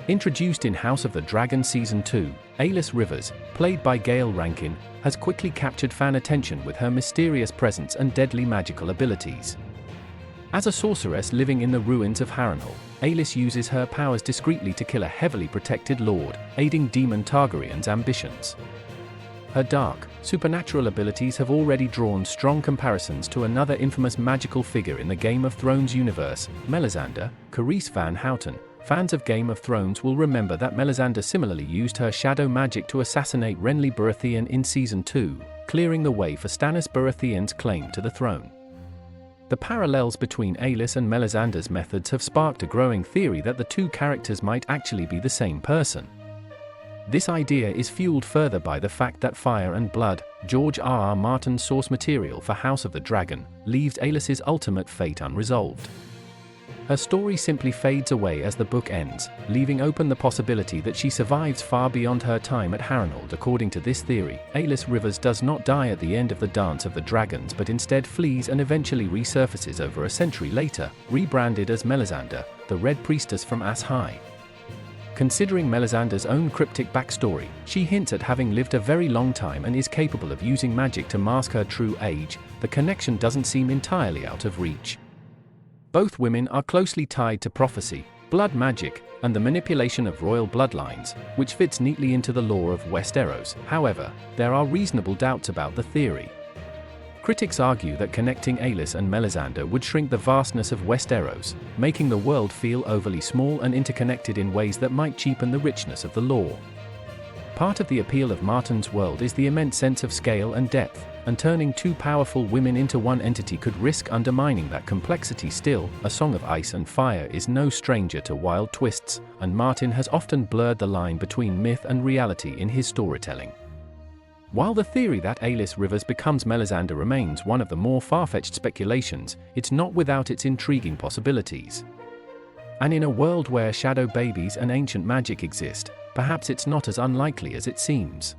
Introduced in House of the Dragon Season 2, Alys Rivers, played by Gayle Rankin, has quickly captured fan attention with her mysterious presence and deadly magical abilities. As a sorceress living in the ruins of Harrenhal, Alys uses her powers discreetly to kill a heavily protected lord, aiding Demon Targaryen's ambitions. Her dark, supernatural abilities have already drawn strong comparisons to another infamous magical figure in the Game of Thrones universe, Melisandre, Carice Van Houten. Fans of Game of Thrones will remember that Melisandre similarly used her shadow magic to assassinate Renly Baratheon in Season 2, clearing the way for Stannis Baratheon's claim to the throne. The parallels between Alys and Melisandre's methods have sparked a growing theory that the two characters might actually be the same person. This idea is fueled further by the fact that Fire and Blood, George R.R. Martin's source material for House of the Dragon, leaves Alys's ultimate fate unresolved. Her story simply fades away as the book ends, leaving open the possibility that she survives far beyond her time at Harrenhal. According to this theory, Alys Rivers does not die at the end of the Dance of the Dragons but instead flees and eventually resurfaces over a century later, rebranded as Melisandre, the Red Priestess from Aes High. Considering Melisandre's own cryptic backstory, she hints at having lived a very long time and is capable of using magic to mask her true age. The connection doesn't seem entirely out of reach. Both women are closely tied to prophecy, blood magic, and the manipulation of royal bloodlines, which fits neatly into the lore of Westeros. However, there are reasonable doubts about the theory. Critics argue that connecting Alys and Melisandre would shrink the vastness of Westeros, making the world feel overly small and interconnected in ways that might cheapen the richness of the lore. Part of the appeal of Martin's world is the immense sense of scale and depth, and turning two powerful women into one entity could risk undermining that complexity. Still, A Song of Ice and Fire is no stranger to wild twists, and Martin has often blurred the line between myth and reality in his storytelling. While the theory that Alys Rivers becomes Melisandre remains one of the more far-fetched speculations, it's not without its intriguing possibilities. And in a world where shadow babies and ancient magic exist, perhaps it's not as unlikely as it seems.